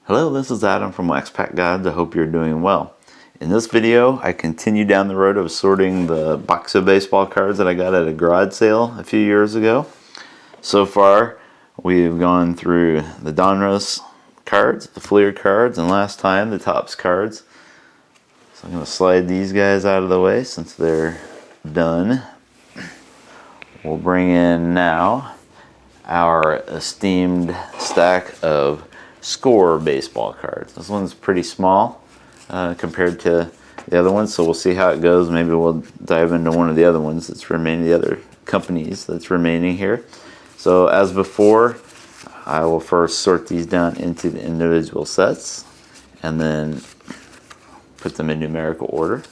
Hello, this is Adam from Wax Pack Guides. I hope you're doing well. In this video, I continue down the road of sorting the box of baseball cards that I got at a garage sale a few years ago. So far, we've gone through the Donruss cards, the Fleer cards, and last time the Topps cards. So I'm going to slide these guys out of the way since they're done. We'll bring in now our esteemed stack of Score baseball cards. This one's pretty small compared to the other ones, so we'll see how it goes. Maybe we'll dive into one of the other ones that's remaining, the other companies that's remaining here. So as before, I will first sort these down into the individual sets and then put them in numerical order,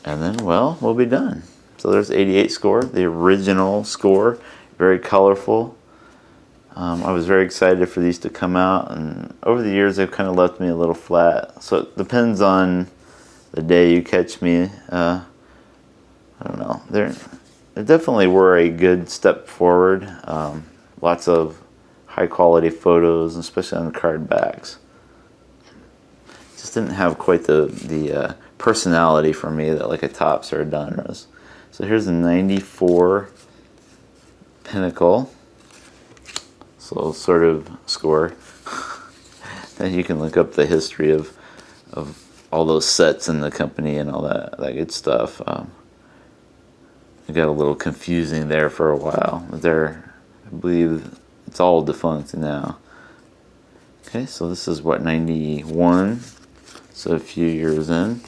and then, well, we'll be done. So there's 88 Score, the original Score, very colorful. I was very excited for these to come out, and over the years they've kind of left me a little flat. So it depends on the day you catch me. I don't know. They definitely were a good step forward. Lots of high quality photos, especially on the card backs. Just didn't have quite the personality for me that like a Topps or a Donruss. So here's a 94 Pinnacle. So sort of Score. And you can look up the history of all those sets in the company and all that good stuff. It got a little confusing there for a while. I believe it's all defunct now. Okay, so this is what, 91? So a few years in.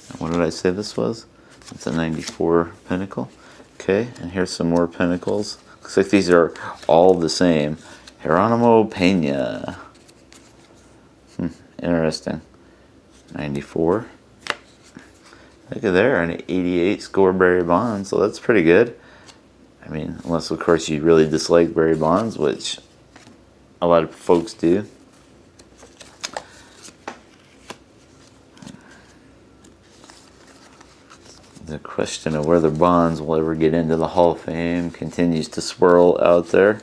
And what did I say this was? It's a 94 Pinnacle. Okay, and here's some more Pinnacles. Looks like these are all the same. Geronimo Pena. Interesting. 94. Look at there, an 88 Score Barry Bonds, so that's pretty good. I mean, unless of course you really dislike Barry Bonds, which a lot of folks do. The question of whether Bonds will ever get into the Hall of Fame continues to swirl out there.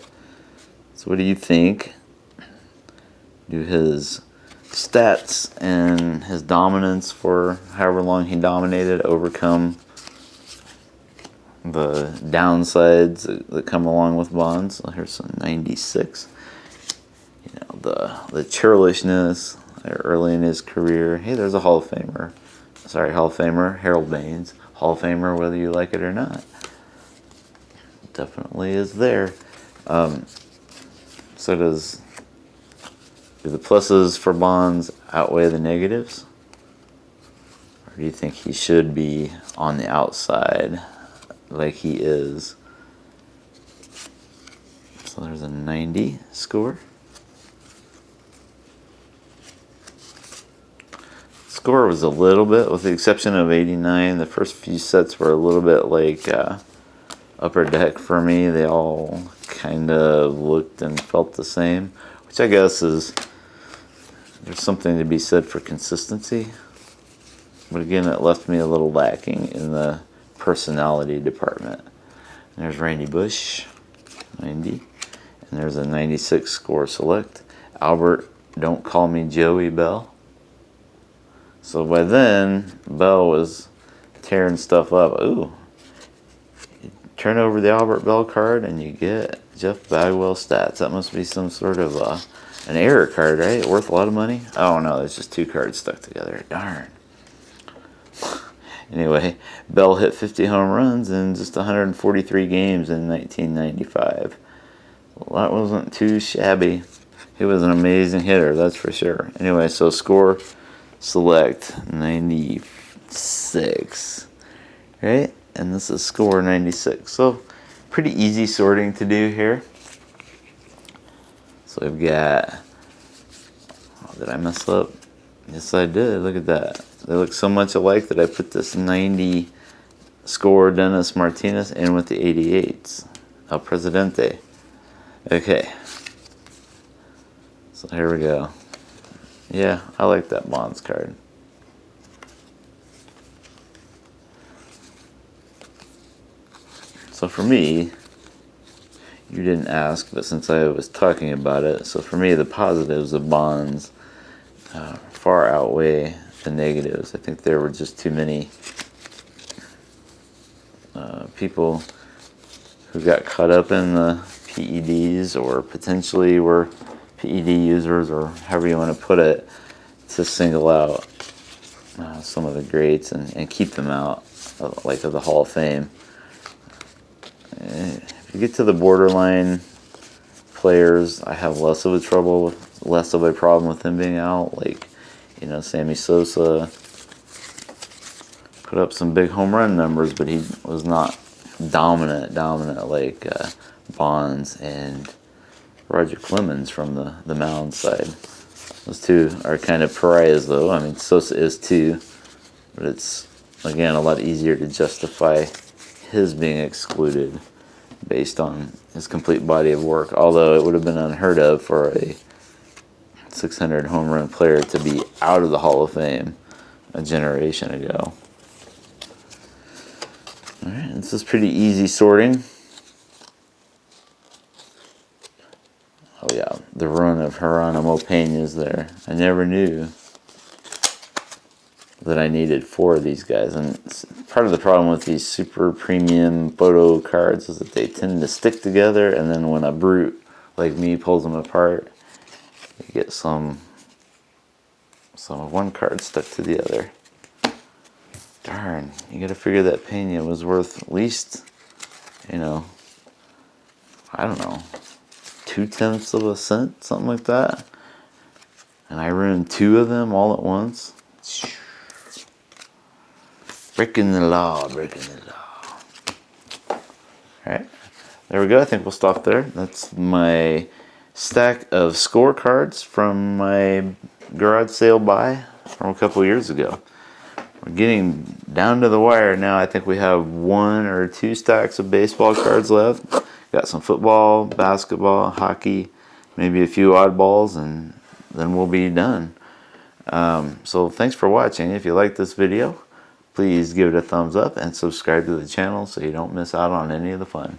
So what do you think? Do his stats and his dominance for however long he dominated overcome the downsides that come along with Bonds? So here's some 96. You know, the churlishness early in his career. Hey, there's a Hall of Famer. Sorry, Hall of Famer, Harold Baines. Hall of Famer, whether you like it or not. Definitely is there. So do the pluses for Bonds outweigh the negatives? Or do you think he should be on the outside like he is? So there's a 90 Score. Score was a little bit, with the exception of 89, the first few sets were a little bit like Upper Deck for me. They all kind of looked and felt the same, which I guess is, there's something to be said for consistency. But again, it left me a little lacking in the personality department. And there's Randy Bush, 90. And there's a 96 Score Select. Albert, Don't Call Me Joey Bell. So by then, Bell was tearing stuff up. Ooh. You turn over the Albert Bell card and you get Jeff Bagwell stats. That must be some sort of an error card, right? Worth a lot of money? Oh no, there's just two cards stuck together. Darn. Anyway, Bell hit 50 home runs in just 143 games in 1995. Well, that wasn't too shabby. He was an amazing hitter, that's for sure. Anyway, so Score Select 96, right? And this is Score 96. So pretty easy sorting to do here. So we've got, oh, did I mess up? Yes, I did. Look at that. They look so much alike that I put this 90 Score Dennis Martinez in with the 88s. El Presidente. Okay. So here we go. Yeah, I like that Bonds card. So for me, You didn't ask, but since I was talking about it, so for me the positives of bonds far outweigh the negatives. I think there were just too many people who got caught up in the PEDs or potentially were PED users, or however you want to put it, to single out some of the greats and keep them out like of the Hall of Fame. If you get to the borderline players, I have less of a problem with them being out. Like, you know, Sammy Sosa put up some big home run numbers, but he was not dominant like Bonds and Roger Clemens from the mound side. Those two are kind of pariahs, though. I mean, Sosa is too, but it's, again, a lot easier to justify his being excluded based on his complete body of work, although it would have been unheard of for a 600 home run player to be out of the Hall of Fame a generation ago. Alright, this is pretty easy sorting. Oh yeah, the run of Geronimo Peña's there. I never knew that I needed 4 of these guys, and part of the problem with these super premium photo cards is that they tend to stick together, and then when a brute like me pulls them apart, you get some of one card stuck to the other. Darn, you gotta figure that Peña was worth at least, you know, I don't know, 0.2 of a cent, something like that. And I ruined 2 of them all at once. Breaking the law, breaking the law. Alright, there we go. I think we'll stop there. That's my stack of scorecards from my garage sale buy from a couple years ago. We're getting down to the wire now. I think we have 1 or 2 stacks of baseball cards left. Got some football, basketball, hockey, maybe a few oddballs, and then we'll be done. So thanks for watching. If you like this video, please give it a thumbs up and subscribe to the channel so you don't miss out on any of the fun.